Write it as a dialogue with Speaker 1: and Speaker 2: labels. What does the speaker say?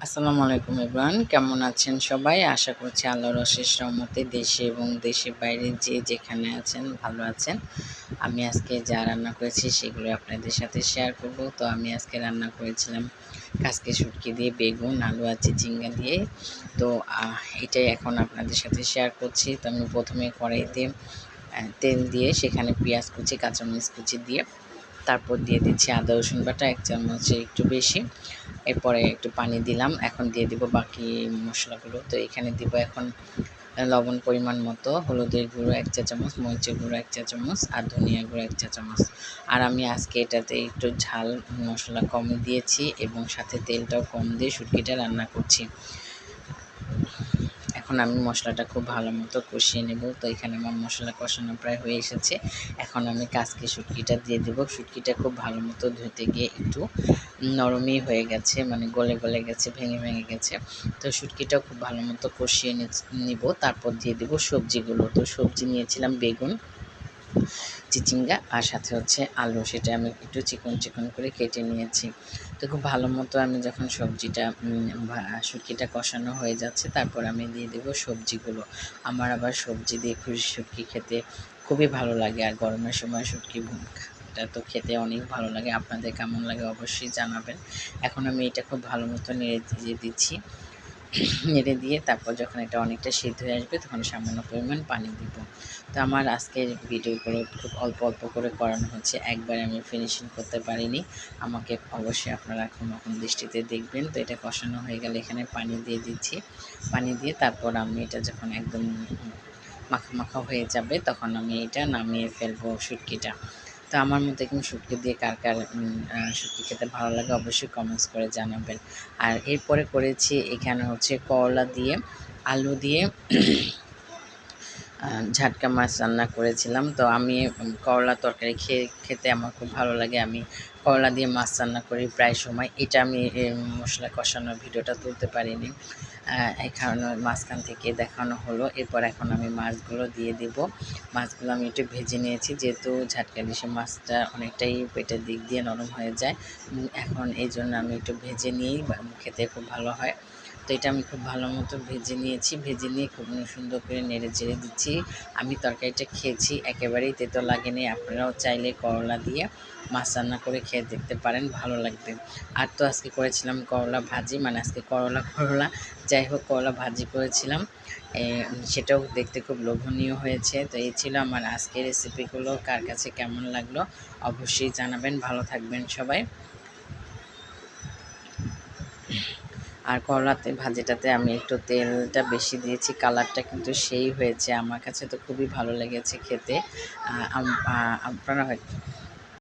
Speaker 1: আসসালামু আলাইকুম এভরিওয়ান, কেমন আছেন সবাই? আশা করছি আল্লাহর অশেষ রহমতে দেশে এবং দেশের বাইরে যে যেখানে আছেন ভালো আছেন। আমি আজকে যা রান্না করেছি সেগুলো আপনাদের সাথে শেয়ার করব। তো আমি আজকে রান্না করেছিলাম কাসকি শুটকি দিয়ে বেগুন, আলু আর চিচিঙ্গা দিয়ে। তো এটাই এখন আপনাদের সাথে শেয়ার করছি। তো আমি প্রথমে কড়াইতে তেল দিয়ে সেখানে পেঁয়াজ কুচি, কাঁচামরিচ কুচি দিয়ে তারপর দিয়ে দিচ্ছি আদা রসুন বাটা 1 চামচের একটু বেশি। এরপরে একটু পানি দিলাম। এখন দিয়ে দিব বাকি মশলাগুলো। তো এখানে দিব এখন লবণ পরিমাণ মতো, হলুদের গুঁড়ো 1 চা চামচ, মরিচের গুঁড়ো 1 চা চামচ আর ধনিয়া গুঁড়ো 1 চা চামচ। আর আমি আজকে এটাতে একটু ঝাল মশলা কম দিয়েছি এবং সাথে তেলটাও কম দিয়ে শুটকিটা রান্না করছি। এখন আমি মশলাটা খুব ভালো মতো কষিয়ে নেব। তো এখানে আমার মশলা কষানো প্রায় হয়ে এসেছে। এখন আমি কাসকি শুটকিটা দিয়ে দেবো। শুটকিটা খুব ভালো মতো ধুতে গিয়ে একটু নরমই হয়ে গেছে, মানে গলে গলে গেছে, ভেঙে ভেঙে গেছে। তো শুটকিটাও খুব ভালো মতো কষিয়ে নিব। তারপর দিয়ে দেবো সবজিগুলো। তো সবজি নিয়েছিলাম বেগুন, চিচিঙ্গা আর সাথে হচ্ছে আলু, সেটা আমি একটু চিকন চিকন করে কেটে নিয়েছি। তো খুব ভালো মতো আমি যখন সবজিটা শুটকিটা কষানো হয়ে যাচ্ছে, তারপর আমি দিয়ে দেবো সবজিগুলো। আমার আবার সবজি দিয়ে শুটকি খেতে খুবই ভালো লাগে, আর গরমের সময় শুটকি টা তো খেতে অনেক ভালো লাগে। আপনাদের কেমন লাগে অবশ্যই জানাবেন। এখন আমি এটা খুব ভালো মতো নেড়ে দিয়ে দিচ্ছি। নেড়ে দিয়ে তারপর যখন এটা অনেকটা সিদ্ধ হয়ে আসবে তখন সামান্য পরিমাণ পানি দিব। তো আমার আজকের ভিডিওগুলো খুব অল্প অল্প করে করানো হচ্ছে, একবারে আমি ফিনিশিং করতে পারিনি। আমাকে অবশ্যই আপনারা ক্ষমা দৃষ্টিতে দেখবেন। তো এটা কষানো হয়ে গেলে এখানে পানি দিয়ে দিচ্ছি। পানি দিয়ে তারপর আমি এটা যখন একদম মাখা মাখা হয়ে যাবে তখন আমি এটা নামিয়ে ফেলবো শুটকিটা। তো আমার মতো এরকম শুটকি দিয়ে কার কার শুটকি খেতে ভালো লাগে অবশ্যই কমেন্টস করে জানাবেন। আর এরপরে করেছি এখানে হচ্ছে করলা দিয়ে, আলু দিয়ে ঝাটকা মাছ রান্না করেছিলাম। তো আমি করলা তরকারি খেতে আমার খুব ভালো লাগে। আমি করলা দিয়ে মাছ রান্না করি প্রায় সময়। এটা আমি মশলা কষানোর ভিডিওটা তুলতে পারিনি, এই কারণে মাঝখান থেকে দেখানো হলো। এরপর এখন আমি মাছগুলো দিয়ে দেব। মাছগুলো আমি একটু ভেজে নিয়েছি, যেহেতু ঝাটকা ইলিশে মাছটা অনেকটাই পেটের দিক দিয়ে নরম হয়ে যায়। এখন এই জন্য আমি একটু ভেজে নিয়েই খেতে খুব ভালো হয়। তো এটা আমি খুব ভালো মতো ভেজে নিয়েছি। ভেজে নিয়ে খুব সুন্দর করে নেড়ে চেড়ে দিচ্ছি। আমি তরকারিটা খেয়েছি, একেবারেই তেতো লাগেনি। আপনারাও চাইলে করলা দিয়ে মাছ রান্না করে খেয়ে দেখতে পারেন, ভালো লাগবে। আর তো আজকে করেছিলাম করলা ভাজি, মানে আজকে করলা যাই হোক করলা ভাজি করেছিলাম। সেটাও দেখতে খুব লোভনীয় হয়েছে। তো এই ছিল আমার আজকের রেসিপিগুলো। কার কাছে কেমন লাগলো অবশ্যই জানাবেন। ভালো থাকবেন সবাই। আর করলাতে ভাজিটাতে আমি একটু তেলটা বেশি দিয়েছি, কালারটা কিন্তু সেই হয়েছে। আমার কাছে তো খুবই ভালো লেগেছে খেতে। আপনারা হয়তো